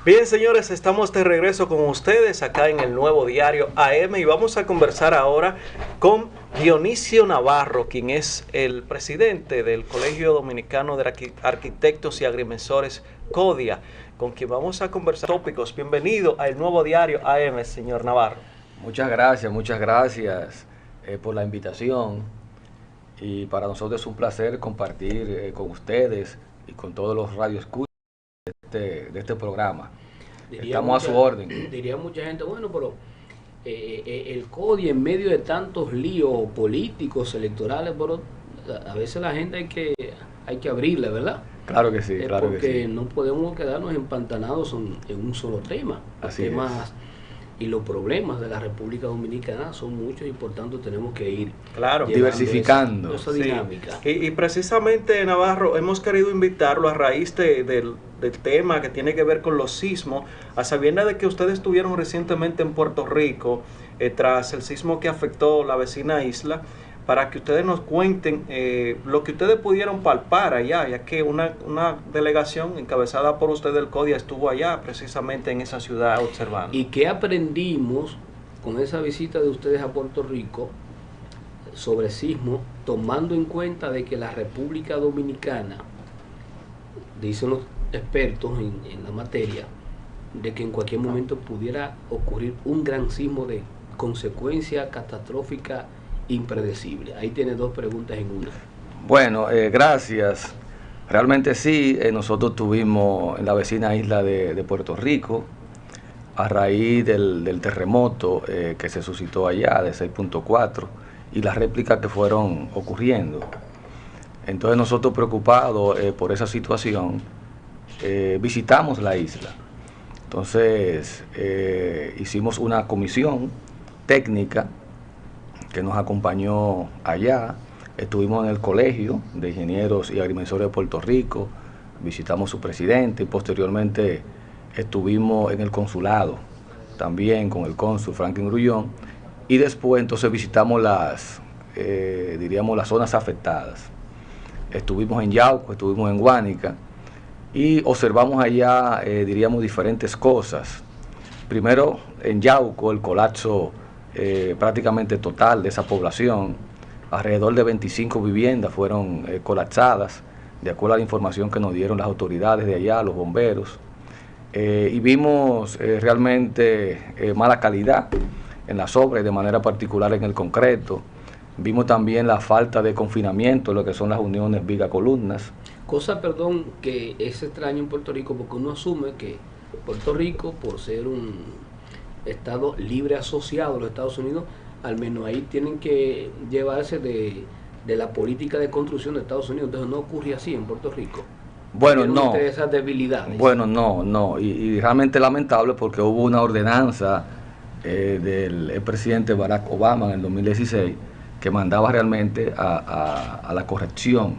Bien, señores, estamos de regreso con ustedes acá en el Nuevo Diario AM y vamos a conversar ahora con Dionisio Navarro, quien es el presidente del Colegio Dominicano de Arquitectos y Agrimensores CODIA, con quien vamos a conversar tópicos. Bienvenido al Nuevo Diario AM, señor Navarro. Muchas gracias por la invitación y para nosotros es un placer compartir con ustedes y con todos los radioescuchas de este programa. Estamos a su orden. Diría mucha gente, bueno, pero el CODI en medio de tantos líos políticos, electorales, pero a veces la gente hay que abrirle, ¿verdad? Claro que sí, claro que sí. Porque no podemos quedarnos empantanados en un solo tema. Así es. Y los problemas de la República Dominicana son muchos y por tanto tenemos que ir diversificando esa dinámica. Sí. Y precisamente, Navarro, hemos querido invitarlo a raíz del tema que tiene que ver con los sismos, a sabiendas de que ustedes estuvieron recientemente en Puerto Rico tras el sismo que afectó la vecina isla, para que ustedes nos cuenten lo que ustedes pudieron palpar allá, ya que una delegación encabezada por usted del CODIA estuvo allá precisamente en esa ciudad observando. ¿Y qué aprendimos con esa visita de ustedes a Puerto Rico sobre sismo, tomando en cuenta de que la República Dominicana, dicen los expertos en la materia, de que en cualquier momento pudiera ocurrir un gran sismo de consecuencia catastrófica impredecible? Ahí tiene dos preguntas en una. Bueno, gracias. Realmente sí, nosotros tuvimos en la vecina isla de Puerto Rico, a raíz del terremoto que se suscitó allá de 6.4 y las réplicas que fueron ocurriendo. Entonces nosotros preocupados por esa situación, visitamos la isla. Entonces hicimos una comisión técnica que nos acompañó allá. Estuvimos en el Colegio de Ingenieros y Agrimensores de Puerto Rico, visitamos su presidente y posteriormente estuvimos en el consulado, también con el cónsul Franklin Grullón, y después entonces visitamos las zonas afectadas. Estuvimos en Yauco, estuvimos en Guánica y observamos allá, diferentes cosas. Primero, en Yauco, el colapso prácticamente total de esa población. Alrededor de 25 viviendas fueron colapsadas, de acuerdo a la información que nos dieron las autoridades de allá, los bomberos. Y vimos realmente mala calidad en las obras, de manera particular en el concreto. Vimos también la falta de confinamiento, lo que son las uniones viga-columnas. Cosa, perdón, que es extraño en Puerto Rico, porque uno asume que Puerto Rico, por ser un Estado libre asociado a los Estados Unidos, al menos ahí tienen que llevarse de la política de construcción de Estados Unidos. Entonces no ocurre así en Puerto Rico. Bueno, no. Esas debilidades. Bueno, no. Y realmente lamentable porque hubo una ordenanza del presidente Barack Obama en el 2016 que mandaba realmente a la corrección,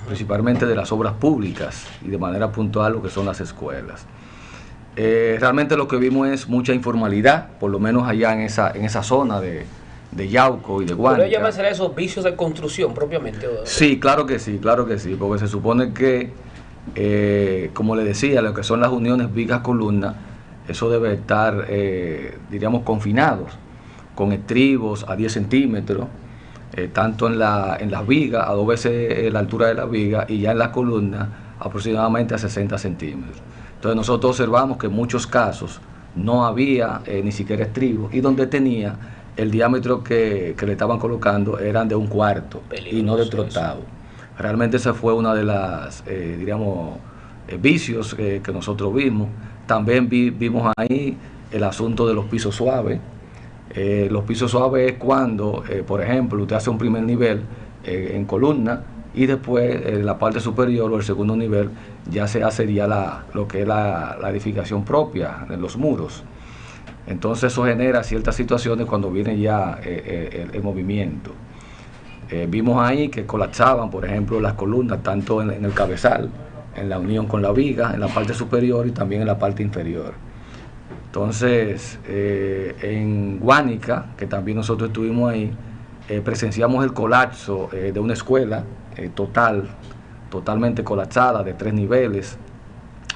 principalmente de las obras públicas y de manera puntual lo que son las escuelas. Realmente lo que vimos es mucha informalidad, por lo menos allá en esa zona de Yauco y de Guánica. ¿Pero llamarse esos vicios de construcción propiamente? Sí, claro que sí, porque se supone que, como le decía, lo que son las uniones vigas-columnas, eso debe estar, confinados, con estribos a 10 centímetros, tanto en las vigas, a 2 veces la altura de la viga, y ya en las columnas aproximadamente a 60 centímetros. Entonces nosotros observamos que en muchos casos no había ni siquiera estribos, y donde tenía el diámetro que le estaban colocando eran de 1/4 y no de trotado. Realmente esa fue una de las, vicios que nosotros vimos. También vimos ahí el asunto de los pisos suaves. Los pisos suaves es cuando, por ejemplo, usted hace un primer nivel en columna y después en la parte superior o el segundo nivel ya se hace lo que es la edificación propia en los muros. Entonces eso genera ciertas situaciones cuando viene ya el movimiento. Vimos ahí que colapsaban, por ejemplo, las columnas tanto en el cabezal, en la unión con la viga, en la parte superior y también en la parte inferior. Entonces, en Guánica, que también nosotros estuvimos ahí, presenciamos el colapso de una escuela totalmente colapsada, de 3 niveles,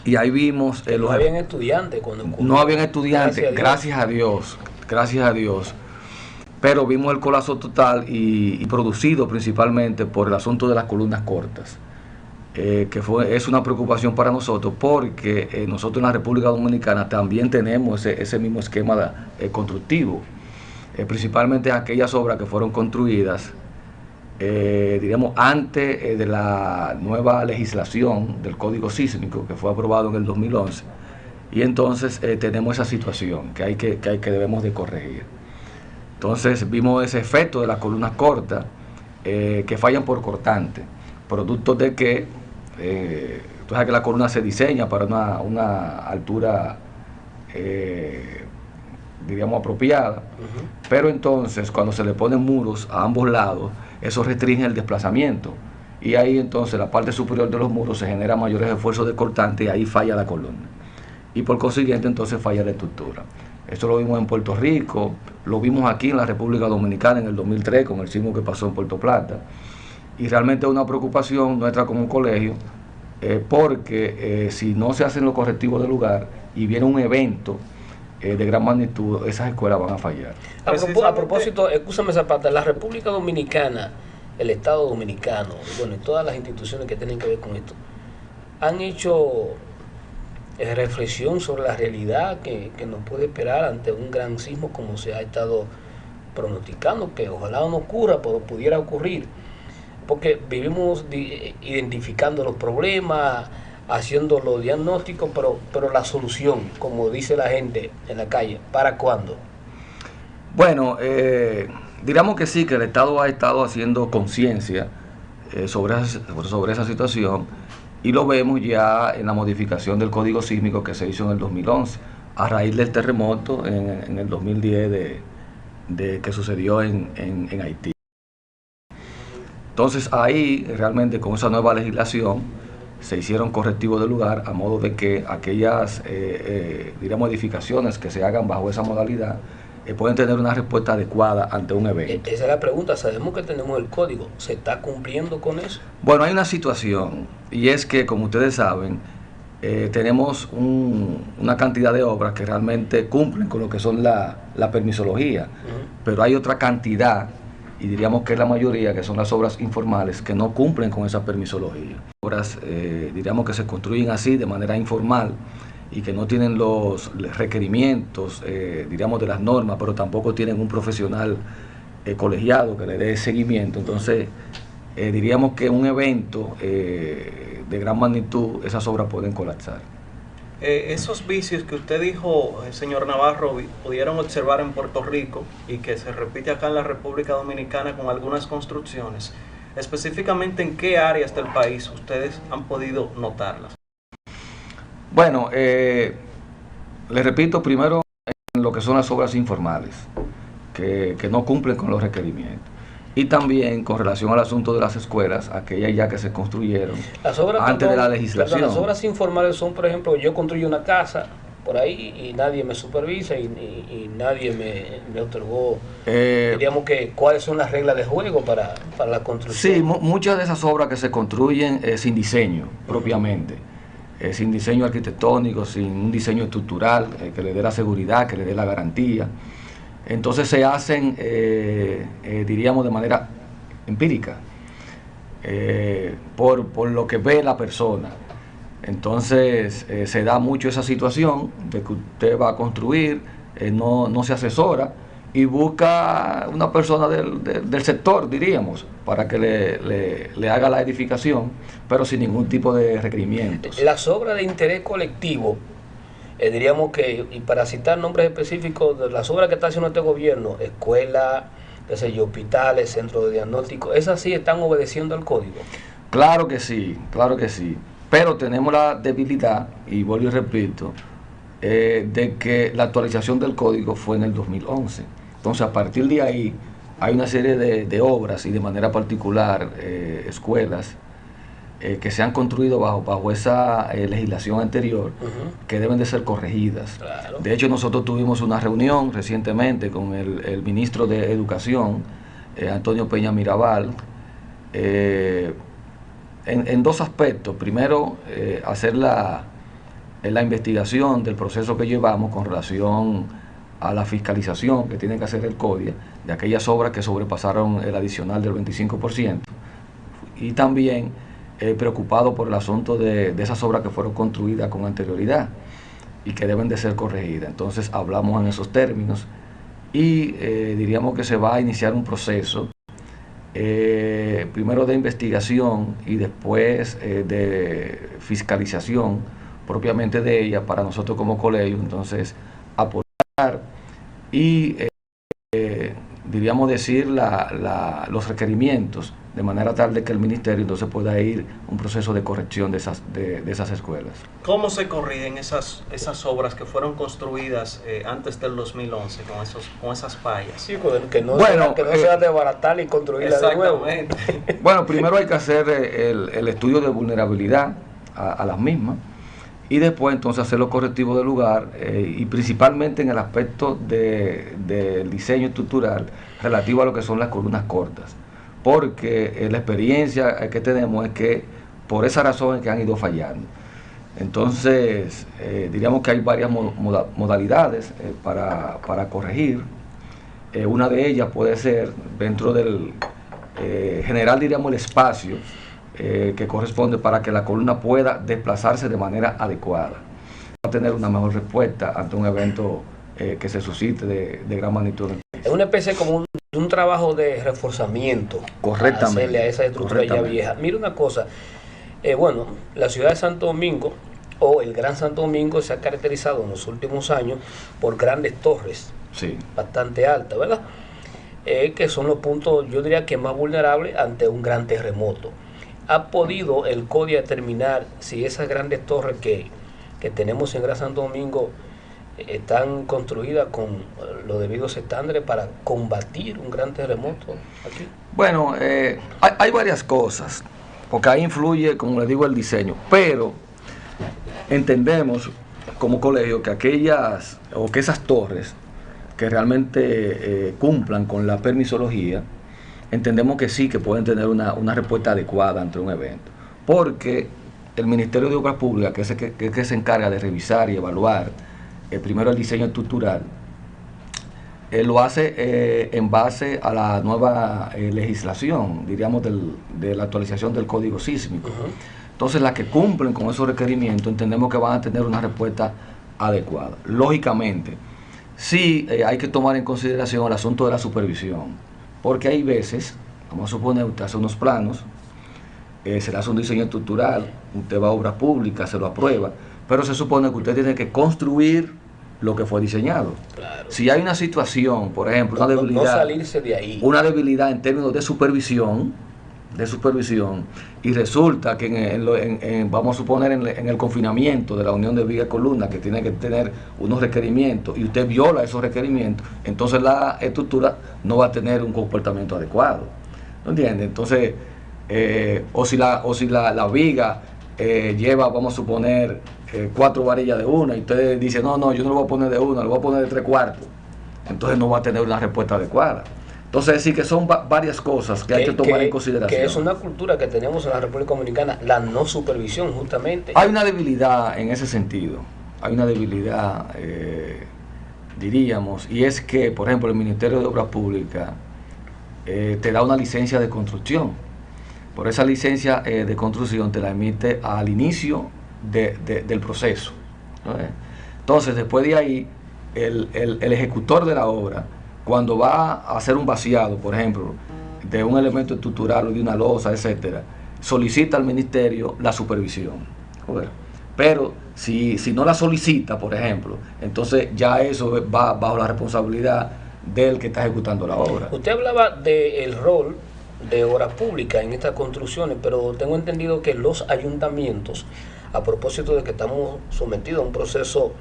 y ahí vimos... no habían estudiantes cuando ocurrió. No habían estudiantes, gracias a Dios, pero vimos el colapso total y producido principalmente por el asunto de las columnas cortas, que es una preocupación para nosotros porque nosotros en la República Dominicana también tenemos ese mismo esquema constructivo, principalmente aquellas obras que fueron construidas diríamos antes de la nueva legislación del Código Sísmico que fue aprobado en el 2011, y entonces tenemos esa situación que debemos de corregir. Entonces vimos ese efecto de las columnas cortas que fallan por cortante, producto de que tú sabes que la columna se diseña para una altura diríamos apropiada, pero entonces cuando se le ponen muros a ambos lados, eso restringe el desplazamiento, y ahí entonces la parte superior de los muros se genera mayores esfuerzos de cortante y ahí falla la columna, y por consiguiente entonces falla la estructura. Esto lo vimos en Puerto Rico, lo vimos aquí en la República Dominicana en el 2003 con el sismo que pasó en Puerto Plata, y realmente es una preocupación nuestra como colegio, porque si no se hacen los correctivos del lugar y viene un evento de gran magnitud, esas escuelas van a fallar. A propósito, escúchame esa parte, la República Dominicana, el Estado Dominicano, bueno, y todas las instituciones que tienen que ver con esto, han hecho reflexión sobre la realidad que nos puede esperar ante un gran sismo como se ha estado pronosticando, que ojalá no ocurra, pero pudiera ocurrir, porque vivimos identificando los problemas, haciendo los diagnósticos, pero la solución, como dice la gente en la calle, ¿para cuándo? Bueno, diríamos que sí, que el Estado ha estado haciendo conciencia sobre esa situación, y lo vemos ya en la modificación del Código Sísmico que se hizo en el 2011, a raíz del terremoto en el 2010 que sucedió en Haití. Entonces ahí realmente con esa nueva legislación se hicieron correctivos del lugar a modo de que aquellas diríamos edificaciones que se hagan bajo esa modalidad pueden tener una respuesta adecuada ante un evento. Esa es la pregunta, sabemos que tenemos el código, ¿se está cumpliendo con eso? Bueno, hay una situación, y es que, como ustedes saben, tenemos una cantidad de obras que realmente cumplen con lo que son la permisología, pero hay otra cantidad, y diríamos que es la mayoría, que son las obras informales, que no cumplen con esa permisología. Obras, diríamos que se construyen así, de manera informal, y que no tienen los requerimientos, diríamos, de las normas, pero tampoco tienen un profesional colegiado que le dé seguimiento. Entonces, diríamos que un evento de gran magnitud, esas obras pueden colapsar. Esos vicios que usted dijo, señor Navarro, pudieron observar en Puerto Rico y que se repite acá en la República Dominicana con algunas construcciones, específicamente ¿en qué áreas del país ustedes han podido notarlas? Bueno, les repito, primero en lo que son las obras informales, que no cumplen con los requerimientos. Y también con relación al asunto de las escuelas, aquellas ya que se construyeron antes de la legislación. Las obras informales son, por ejemplo, yo construyo una casa por ahí y nadie me supervisa y nadie me otorgó, diríamos que cuáles son las reglas de juego para la construcción. Sí, muchas de esas obras que se construyen sin diseño propiamente, sin diseño arquitectónico, sin un diseño estructural que le dé la seguridad, que le dé la garantía. Entonces se hacen, diríamos, de manera empírica, por lo que ve la persona. Entonces se da mucho esa situación de que usted va a construir, no se asesora y busca una persona del sector, diríamos, para que le haga la edificación, pero sin ningún tipo de requerimientos. Las obras de interés colectivo, diríamos que, y para citar nombres específicos de las obras que está haciendo este gobierno, escuelas, qué sé yo, hospitales, centros de diagnóstico, ¿esas sí están obedeciendo al código? Claro que sí, pero tenemos la debilidad, y vuelvo y repito, de que la actualización del código fue en el 2011. Entonces, a partir de ahí, hay una serie de obras y de manera particular escuelas que se han construido bajo esa legislación anterior, que deben de ser corregidas. Claro. De hecho, nosotros tuvimos una reunión recientemente con el ministro de Educación, Antonio Peña Mirabal, en dos aspectos. Primero, hacer la es la investigación del proceso que llevamos con relación a la fiscalización que tiene que hacer el CODIA de aquellas obras que sobrepasaron el adicional del 25%, y también preocupado por el asunto de esas obras que fueron construidas con anterioridad y que deben de ser corregidas. Entonces hablamos en esos términos y diríamos que se va a iniciar un proceso primero de investigación y después de fiscalización propiamente de ella para nosotros como colegio. Entonces apoyar y diríamos decir los requerimientos de manera tal de que el ministerio entonces pueda ir un proceso de corrección de esas escuelas. ¿Cómo se corrigen esas obras que fueron construidas antes del 2011 con esas fallas? Sí, que no sea desbaratar y construirla de nuevo. Bueno, primero hay que hacer el estudio de vulnerabilidad a las mismas, y después entonces hacer los correctivos del lugar, y principalmente en el aspecto del diseño estructural relativo a lo que son las columnas cortas, porque la experiencia que tenemos es que por esa razón es que han ido fallando. Entonces diríamos que hay varias modalidades para corregir. Una de ellas puede ser dentro del general, diríamos, el espacio que corresponde para que la columna pueda desplazarse de manera adecuada, para tener una mejor respuesta ante un evento que se suscite de gran magnitud. Es una especie como un trabajo de reforzamiento. Correctamente. Hacerle a esa estructura ya vieja. Mira una cosa, bueno, la ciudad de Santo Domingo, o el Gran Santo Domingo, se ha caracterizado en los últimos años por grandes torres, sí, bastante altas, ¿verdad? Que son los puntos, yo diría que más vulnerables ante un gran terremoto. ¿Ha podido el CODIA determinar si esas grandes torres que tenemos en Gran Santo Domingo están construidas con los debidos estándares para combatir un gran terremoto aquí? Bueno, hay varias cosas, porque ahí influye, como les digo, el diseño, pero entendemos como colegio que esas torres que realmente cumplan con la permisología, entendemos que sí, que pueden tener una respuesta adecuada ante un evento, porque el Ministerio de Obras Públicas, que se encarga de revisar y evaluar primero el diseño estructural, lo hace en base a la nueva legislación, diríamos, de la actualización del Código Sísmico. Entonces, las que cumplen con esos requerimientos, entendemos que van a tener una respuesta adecuada. Lógicamente, sí hay que tomar en consideración el asunto de la supervisión, porque hay veces, vamos a suponer, usted hace unos planos, se le hace un diseño estructural, usted va a obras públicas, se lo aprueba, pero se supone que usted tiene que construir lo que fue diseñado. Claro. Si hay una situación, por ejemplo, una debilidad, no salirse de ahí, una debilidad en términos de supervisión, y resulta que vamos a suponer en el confinamiento de la unión de viga y columna, que tiene que tener unos requerimientos, y usted viola esos requerimientos, entonces la estructura no va a tener un comportamiento adecuado, ¿no entiende? Entonces o si la viga lleva, vamos a suponer, 4 varillas de una, y usted dice, no, yo no lo voy a poner de una, lo voy a poner de 3/4, entonces no va a tener una respuesta adecuada. Entonces sí que son varias cosas que hay que tomar en consideración. Que es una cultura que tenemos en la República Dominicana, la no supervisión, justamente. Hay una debilidad en ese sentido, hay una debilidad, diríamos, y es que, por ejemplo, el Ministerio de Obras Públicas te da una licencia de construcción. Por esa licencia de construcción te la emite al inicio del proceso, ¿no? Entonces, después de ahí, el ejecutor de la obra, cuando va a hacer un vaciado, por ejemplo, de un elemento estructural o de una losa, etcétera, solicita al ministerio la supervisión. Pero si no la solicita, por ejemplo, entonces ya eso va bajo la responsabilidad del que está ejecutando la obra. Usted hablaba del rol de obras públicas en estas construcciones, pero tengo entendido que los ayuntamientos, a propósito de que estamos sometidos a un proceso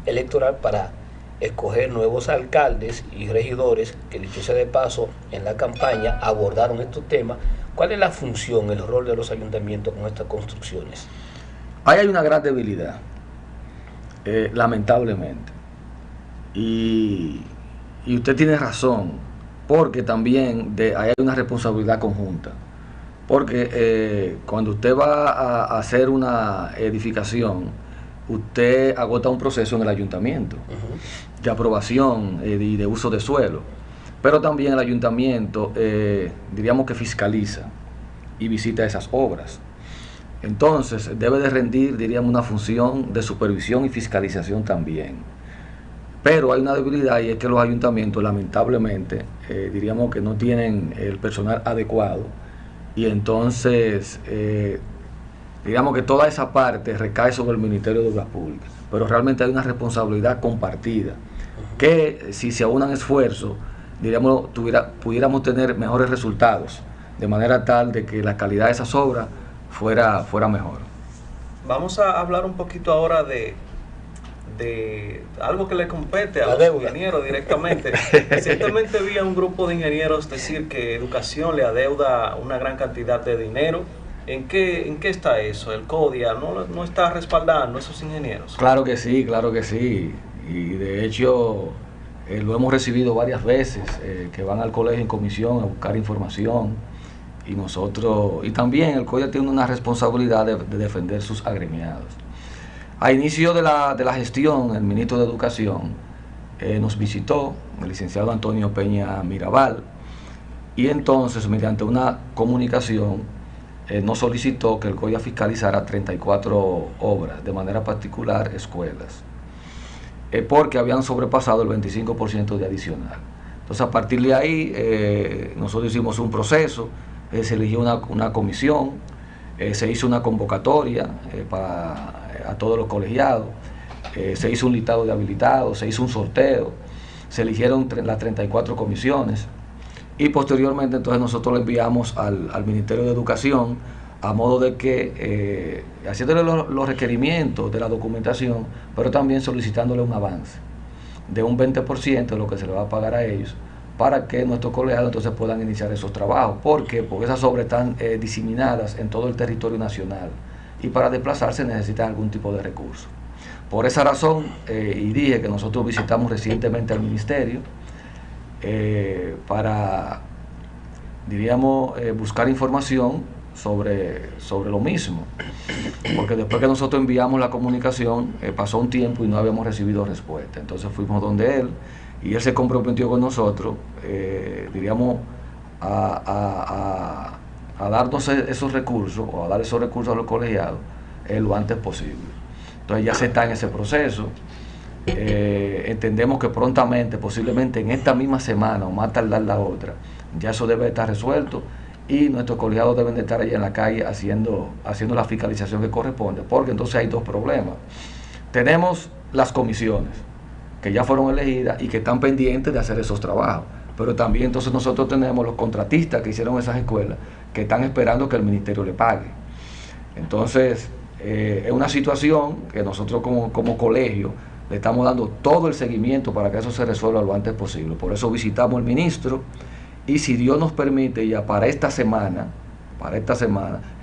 electoral para escoger nuevos alcaldes y regidores, que dicho sea de paso, en la campaña abordaron estos temas. ¿Cuál es la función, el rol de los ayuntamientos con estas construcciones? Ahí hay una gran debilidad, lamentablemente. Y usted tiene razón, porque también ahí hay una responsabilidad conjunta. Porque cuando usted va a hacer una edificación, usted agota un proceso en el ayuntamiento de aprobación y de uso de suelo, pero también el ayuntamiento, diríamos que fiscaliza y visita esas obras. Entonces debe de rendir, diríamos, una función de supervisión y fiscalización también. Pero hay una debilidad, y es que los ayuntamientos lamentablemente diríamos que no tienen el personal adecuado, y entonces digamos que toda esa parte recae sobre el Ministerio de Obras Públicas, pero realmente hay una responsabilidad compartida, que si se aunan esfuerzos, diríamos, pudiéramos tener mejores resultados, de manera tal de que la calidad de esas obras fuera mejor. Vamos a hablar un poquito ahora de algo que le compete a los ingenieros directamente. Recientemente vi a un grupo de ingenieros decir que Educación le adeuda una gran cantidad de dinero. ¿En qué está eso? ¿El CODIA no está respaldando a esos ingenieros? Claro que sí, y de hecho lo hemos recibido varias veces, que van al colegio en comisión a buscar información, y también el CODIA tiene una responsabilidad de defender sus agremiados. A inicio de la gestión, el ministro de Educación nos visitó, el licenciado Antonio Peña Mirabal, y entonces, mediante una comunicación, nos solicitó que el CODIA fiscalizara 34 obras, de manera particular escuelas, porque habían sobrepasado el 25% de adicional. Entonces, a partir de ahí, nosotros hicimos un proceso, se eligió una comisión, se hizo una convocatoria a todos los colegiados, se hizo un listado de habilitados, se hizo un sorteo, se eligieron las 34 comisiones, y posteriormente entonces nosotros le enviamos al Ministerio de Educación a modo de que, haciéndole los requerimientos de la documentación, pero también solicitándole un avance de un 20% de lo que se le va a pagar a ellos, para que nuestros colegiados entonces puedan iniciar esos trabajos. ¿Por qué? Porque esas obras están diseminadas en todo el territorio nacional, y para desplazarse necesitan algún tipo de recurso. Por esa razón, y dije que nosotros visitamos recientemente al ministerio para, diríamos, buscar información sobre lo mismo, porque después que nosotros enviamos la comunicación, pasó un tiempo y no habíamos recibido respuesta. Entonces fuimos donde él, y él se comprometió con nosotros, diríamos, a darnos esos recursos, o a dar esos recursos a los colegiados lo antes posible. Entonces ya se está en ese proceso. Entendemos que prontamente, posiblemente en esta misma semana o más tardar la otra, ya eso debe estar resuelto, y nuestros colegiados deben de estar allá en la calle haciendo la fiscalización que corresponde, porque entonces hay dos problemas. Tenemos las comisiones que ya fueron elegidas y que están pendientes de hacer esos trabajos, pero también entonces nosotros tenemos los contratistas que hicieron esas escuelas, que están esperando que el ministerio le pague. Entonces es una situación que nosotros como colegio le estamos dando todo el seguimiento para que eso se resuelva lo antes posible. Por eso visitamos al ministro, y si Dios nos permite, ya para esta semana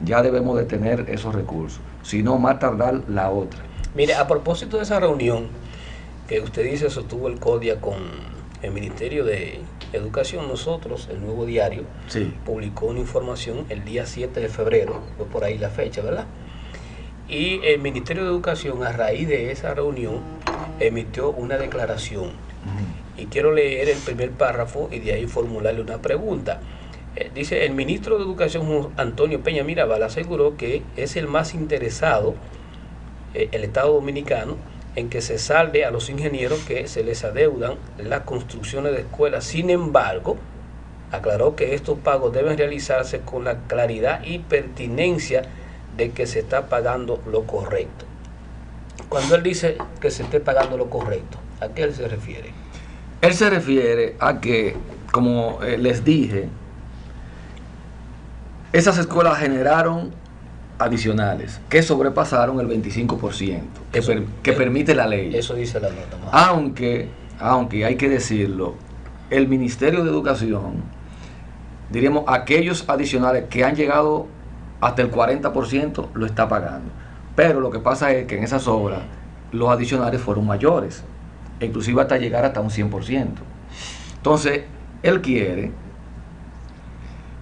ya debemos de tener esos recursos, si no más tardar la otra. Mire, a propósito de esa reunión que usted dice sostuvo el CODIA con el Ministerio de Educación, nosotros, el Nuevo Diario, sí, publicó una información el día 7 de febrero, fue por ahí la fecha, ¿verdad? Y el Ministerio de Educación, a raíz de esa reunión, emitió una declaración. Y quiero leer el primer párrafo y de ahí formularle una pregunta. Dice: el ministro de Educación, Antonio Peña Mirabal, aseguró que es el más interesado, el Estado Dominicano, en que se salde a los ingenieros que se les adeudan las construcciones de escuelas. Sin embargo, aclaró que estos pagos deben realizarse con la claridad y pertinencia de que se está pagando lo correcto. Cuando él dice que se esté pagando lo correcto, ¿a qué él se refiere? Él se refiere a que, como les dije, esas escuelas generaron adicionales que sobrepasaron el 25% que permite la ley. Eso dice la nota. Aunque hay que decirlo, el Ministerio de Educación, diríamos, aquellos adicionales que han llegado hasta el 40% lo está pagando. Pero lo que pasa es que en esas obras los adicionales fueron mayores, inclusive hasta llegar hasta un 100%. Entonces, él quiere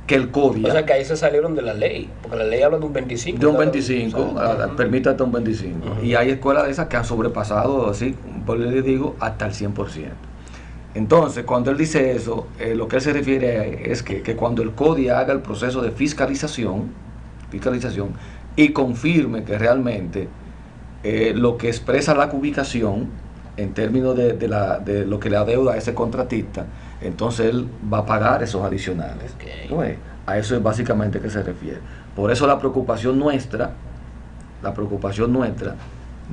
que el CODIA. O sea que ahí se salieron de la ley, porque la ley habla de un 25. De un 25, o sea, permite hasta un 25. Y hay escuelas de esas que han sobrepasado, así, por les digo, hasta el 100%. Entonces, cuando él dice eso, lo que él se refiere es que cuando el CODIA haga el proceso de fiscalización y confirme que realmente lo que expresa la cubicación en términos de lo que le adeuda a ese contratista, entonces él va a pagar esos adicionales. Okay. ¿No es? A eso es básicamente que se refiere. Por eso la preocupación nuestra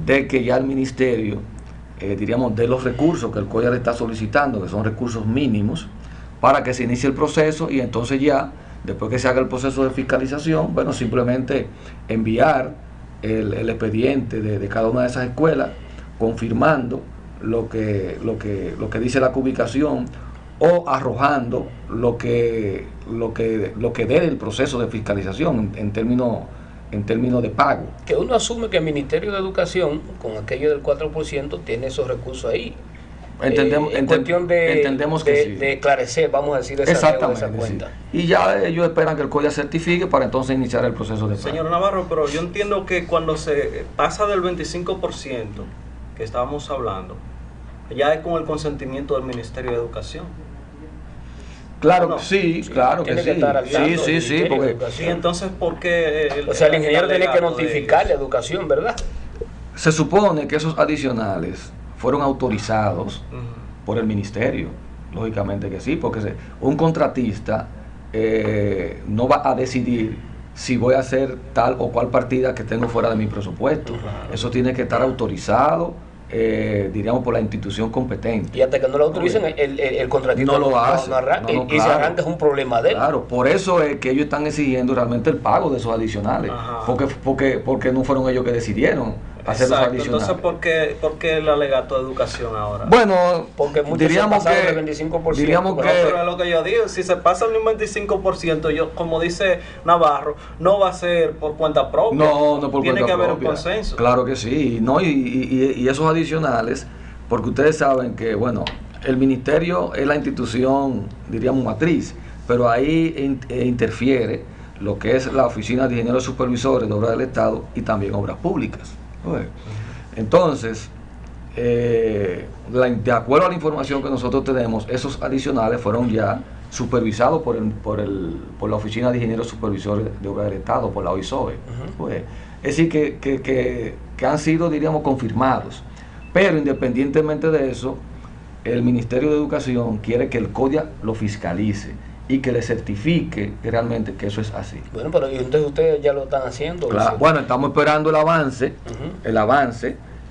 de que ya el ministerio, diríamos, de los recursos que el CODIA le está solicitando, que son recursos mínimos, para que se inicie el proceso y entonces ya, después que se haga el proceso de fiscalización, bueno, simplemente enviar el expediente de cada una de esas escuelas, confirmando lo que dice la cubicación o arrojando lo que dé el proceso de fiscalización en términos de pago. Que uno asume que el Ministerio de Educación, con aquello del 4%, tiene esos recursos ahí. Entendemos que sí. De esclarecer, vamos a decir, esa deuda de esa cuenta. Sí. Y ya ellos esperan que el CODIA certifique para entonces iniciar el proceso de pago. Señor Navarro, pero yo entiendo que cuando se pasa del 25% que estábamos hablando, ya es con el consentimiento del Ministerio de Educación. Claro, no, sí, claro que sí. Sí, porque... Y entonces, ¿por qué? O sea, el ingeniero tiene que notificarle a Educación, ¿verdad? Se supone que esos adicionales fueron autorizados por el ministerio, lógicamente que sí, porque un contratista no va a decidir si voy a hacer tal o cual partida que tengo fuera de mi presupuesto. Eso tiene que estar autorizado, diríamos, por la institución competente. Y hasta que no lo autoricen, el contratista no lo hace. No arranca, no, y si arranca es un problema de él. Claro, por eso es que ellos están exigiendo realmente el pago de esos adicionales, porque no fueron ellos que decidieron hacer los adicionales. Entonces, ¿por qué el alegato de educación ahora? Bueno, porque muchos diríamos se pasaron del 25%. Diríamos que, pero es lo que yo digo, si se pasa el 25%, yo, como dice Navarro, no va a ser por cuenta propia. No por Tiene cuenta que haber propia. un consenso. Claro que sí, no y esos adicionales, porque ustedes saben que, bueno, el ministerio es la institución, diríamos, matriz, pero ahí interfiere lo que es la Oficina de Ingenieros Supervisores de Obras del Estado y también Obras Públicas. Entonces, de acuerdo a la información que nosotros tenemos, esos adicionales fueron ya supervisados por la Oficina de Ingenieros Supervisores de Obras del Estado, por la OISOE. Es decir, que han sido, diríamos, confirmados. Pero independientemente de eso, el Ministerio de Educación quiere que el CODIA lo fiscalice y que le certifique realmente que eso es así. Bueno, pero entonces ustedes ya lo están haciendo. Claro, bueno, estamos esperando el avance,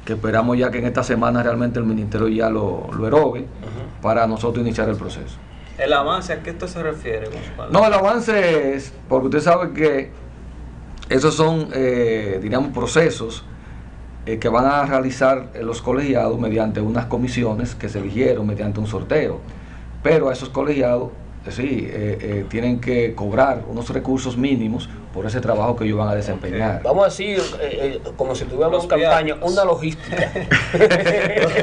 que esperamos ya que en esta semana realmente el Ministerio ya lo erogue para nosotros iniciar el proceso. ¿El avance a qué esto se refiere? No, el avance es, porque usted sabe que esos son, diríamos, procesos que van a realizar los colegiados mediante unas comisiones que se eligieron mediante un sorteo, pero a esos colegiados tienen que cobrar unos recursos mínimos por ese trabajo que ellos van a desempeñar. Vamos a decir, como si tuviéramos campaña, una logística.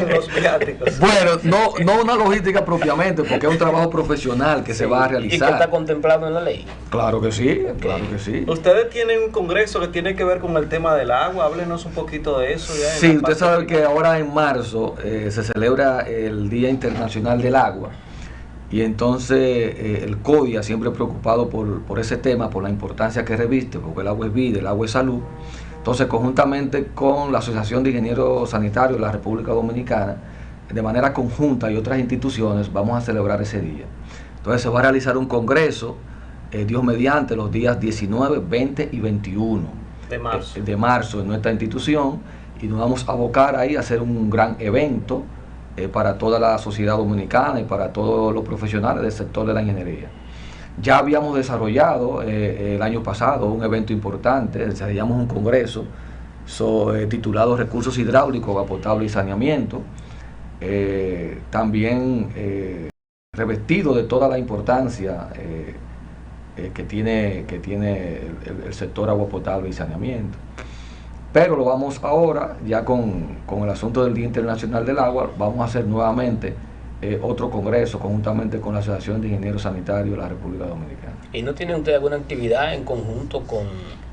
Los viáticos. Bueno, no una logística propiamente, porque es un trabajo profesional que se va a realizar. ¿Y que está contemplado en la ley? Claro que sí, claro que sí. Ustedes tienen un congreso que tiene que ver con el tema del agua, háblenos un poquito de eso. Sí, usted sabe que ahora en marzo se celebra el Día Internacional del Agua. Y entonces el CODIA, siempre preocupado por ese tema, por la importancia que reviste, porque el agua es vida, el agua es salud. Entonces, conjuntamente con la Asociación de Ingenieros Sanitarios de la República Dominicana, de manera conjunta y otras instituciones, vamos a celebrar ese día. Entonces, se va a realizar un congreso, Dios mediante, los días 19, 20 y 21 de marzo en nuestra institución, y nos vamos a abocar ahí a hacer un gran evento para toda la sociedad dominicana y para todos los profesionales del sector de la ingeniería. Ya habíamos desarrollado el año pasado un evento importante, desarrollamos un congreso titulado Recursos Hidráulicos, Agua Potable y Saneamiento, también revestido de toda la importancia que tiene el sector agua potable y saneamiento. Pero lo vamos ahora, ya con el asunto del Día Internacional del Agua, vamos a hacer nuevamente otro congreso conjuntamente con la Asociación de Ingenieros Sanitarios de la República Dominicana. ¿Y no tiene usted alguna actividad en conjunto con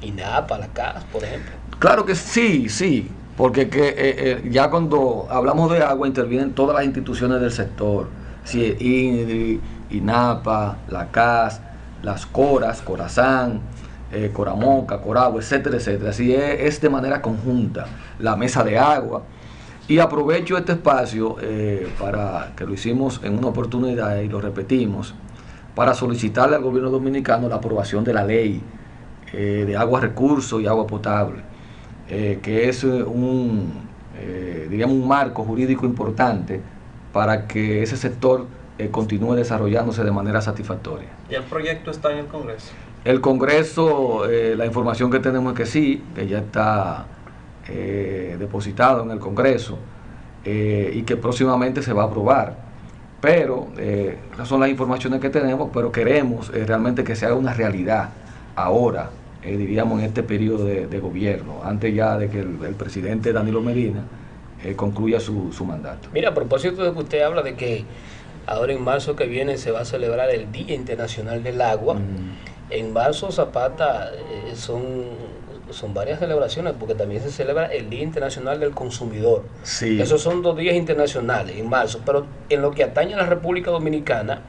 INAPA, la CAS, por ejemplo? Claro que sí, sí, porque ya cuando hablamos de agua intervienen todas las instituciones del sector, sí, INDRI, INAPA, la CAS, las CORAS, Corazán, Coramoca, Coragua, etcétera, etcétera. Así es de manera conjunta, la mesa de agua. Y aprovecho este espacio para que lo hicimos en una oportunidad y lo repetimos, para solicitarle al gobierno dominicano la aprobación de la ley de agua recursos y agua potable, que es diríamos un marco jurídico importante para que ese sector continúe desarrollándose de manera satisfactoria. ¿Y el proyecto está en el Congreso? El Congreso, la información que tenemos es que sí, que ya está depositado en el Congreso y que próximamente se va a aprobar. Pero esas son las informaciones que tenemos, pero queremos realmente que se haga una realidad ahora, diríamos en este periodo de gobierno, antes ya de que el presidente Danilo Medina concluya su mandato. Mira, a propósito de que usted habla de que ahora en marzo que viene se va a celebrar el Día Internacional del Agua. En marzo, Zapata, son varias celebraciones, porque también se celebra el Día Internacional del Consumidor. Sí. Esos son 2 días internacionales en marzo, pero en lo que atañe a la República Dominicana,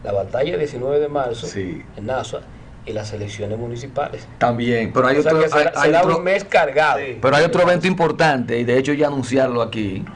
la batalla del 19 de marzo Sí. en Nasua y las elecciones municipales. También, pero hay O sea otro, que será un mes cargado. Sí. pero hay otro evento importante, y de hecho ya anunciarlo aquí,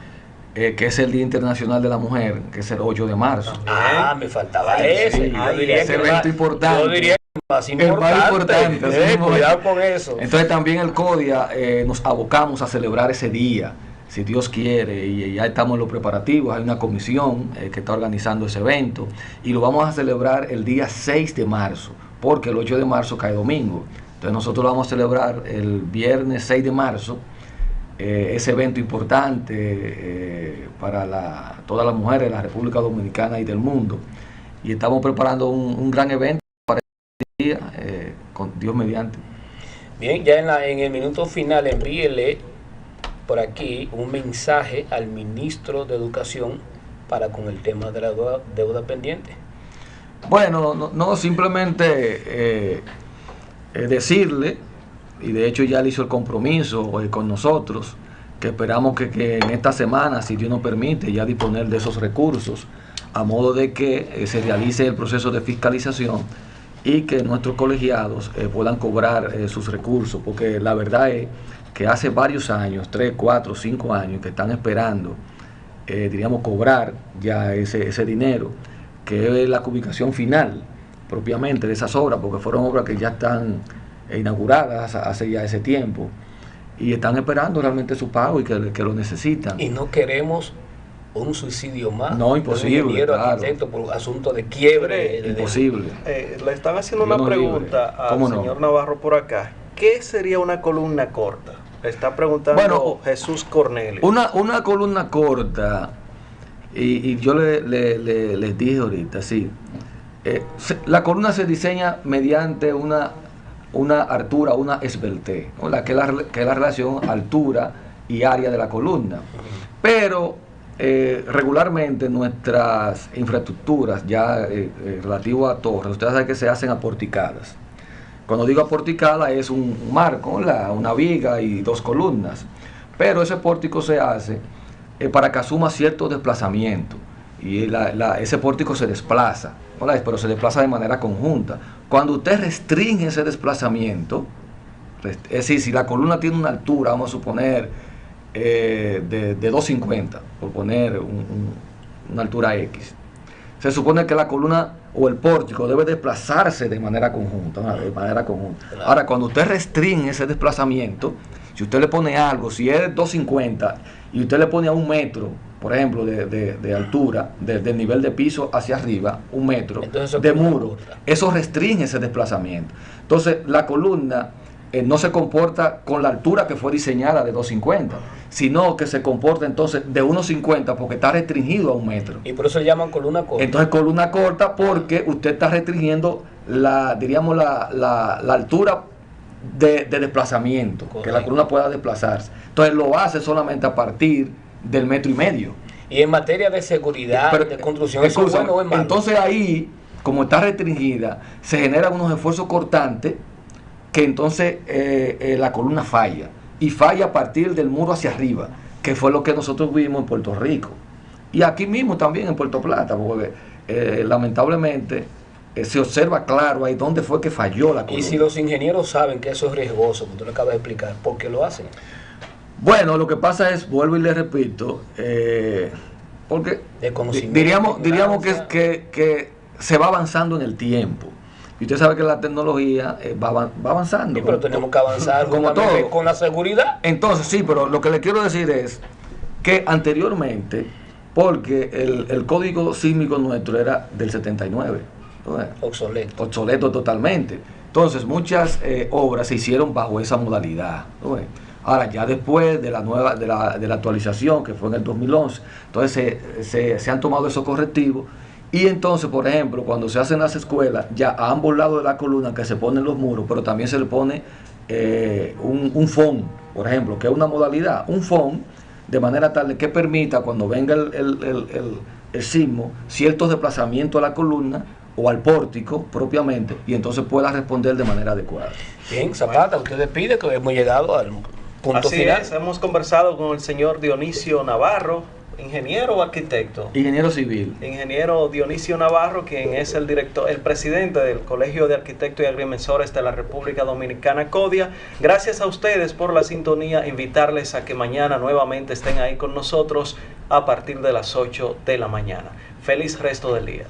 que es el Día Internacional de la Mujer, que es el 8 de marzo. Ah, me faltaba Ay, ese. sí, Yo diría ese que evento más- importante. Yo diría que más El más importante. importante, así mismo Cuidado es. con eso. Entonces también el CODIA nos abocamos a celebrar ese día, si Dios quiere, y ya estamos en los preparativos. Hay una comisión que está organizando ese evento y lo vamos a celebrar el día 6 de marzo, porque el 8 de marzo cae domingo. Entonces nosotros lo vamos a celebrar el viernes 6 de marzo, ese evento importante para todas las mujeres de la República Dominicana y del mundo. Y estamos preparando un gran evento para ese día, con Dios mediante. Bien, ya en el minuto final envíele por aquí un mensaje al ministro de Educación para con el tema de la deuda pendiente. Bueno, no simplemente decirle, y de hecho ya le hizo el compromiso con nosotros, que esperamos que en esta semana, si Dios nos permite, ya disponer de esos recursos, a modo de que se realice el proceso de fiscalización y que nuestros colegiados puedan cobrar sus recursos, porque la verdad es que hace varios años, 3, 4, 5 años, que están esperando, diríamos, cobrar ya ese dinero, que es la ubicación final propiamente de esas obras, porque fueron obras que ya están inauguradas hace ya ese tiempo, y están esperando realmente su pago y que lo necesitan. Y no queremos un suicidio más. No, imposible, De un ingeniero claro. arquitecto por asunto de quiebre. Imposible. Le están haciendo Dios una nos pregunta libre. al ¿Cómo no? señor Navarro por acá. ¿Qué sería una columna corta? Le está preguntando Bueno, Jesús Cornelio. Una columna corta, y yo les dije ahorita, sí. La columna se diseña mediante una altura, una esbeltez, ¿no? Que es la relación altura y área de la columna. Pero regularmente nuestras infraestructuras, ya relativo a torres, ustedes saben que se hacen aporticadas. Cuando digo aporticada es un marco, una viga y 2 columnas. Pero ese pórtico se hace para que asuma cierto desplazamiento. Y ese pórtico se desplaza, ¿no? Pero se desplaza de manera conjunta. Cuando usted restringe ese desplazamiento, es decir, si la columna tiene una altura, vamos a suponer, de 2.50, por poner una altura X, se supone que la columna o el pórtico debe desplazarse de manera conjunta, ¿no? De manera conjunta. Ahora, cuando usted restringe ese desplazamiento, si usted le pone algo, si es 2.50 y usted le pone a 1 metro, por ejemplo, de altura, del nivel de piso hacia arriba, 1 metro de muro, eso restringe ese desplazamiento. Entonces, la columna no se comporta con la altura que fue diseñada de 2.50, sino que se comporta entonces de 1.50 porque está restringido a 1 metro. Y por eso le llaman columna corta. Entonces columna corta porque usted está restringiendo la altura de desplazamiento. Correcto. Que la columna pueda desplazarse. Entonces lo hace solamente a partir del 1,5 metros. Y en materia de seguridad, Pero, de construcción, ¿eso es bueno o es malo? entonces ahí, como está restringida, se generan unos esfuerzos cortantes que entonces la columna falla. Y falla a partir del muro hacia arriba, que fue lo que nosotros vimos en Puerto Rico. Y aquí mismo también en Puerto Plata, porque lamentablemente se observa claro ahí dónde fue que falló la columna. Y si los ingenieros saben que eso es riesgoso, como tú le acabas de explicar, ¿por qué lo hacen? Bueno, lo que pasa es, vuelvo y le repito, porque diríamos que se va avanzando en el tiempo. Y usted sabe que la tecnología va avanzando. Sí, pero tenemos que avanzar como todo. con la seguridad. Entonces, sí, pero lo que le quiero decir es que anteriormente, porque el código sísmico nuestro era del 79, ¿no? Obsoleto totalmente. Entonces, muchas obras se hicieron bajo esa modalidad, ¿no? Ahora, ya después de la nueva de la actualización, que fue en el 2011, entonces se han tomado esos correctivos. Y entonces, por ejemplo, cuando se hacen las escuelas, ya a ambos lados de la columna que se ponen los muros, pero también se le pone un FON, por ejemplo, que es una modalidad, un FON, de manera tal de que permita, cuando venga el sismo, ciertos desplazamientos a la columna o al pórtico propiamente, y entonces pueda responder de manera adecuada. Bien, Zapata, usted despide que hemos llegado al punto final. Así es, hemos conversado con el señor Dionisio Navarro, ingeniero o arquitecto. Ingeniero civil. Ingeniero Dionisio Navarro, quien es el presidente del Colegio de Arquitectos y Agrimensores de la República Dominicana, CODIA. Gracias a ustedes por la sintonía. Invitarles a que mañana nuevamente estén ahí con nosotros a partir de las 8 de la mañana. Feliz resto del día.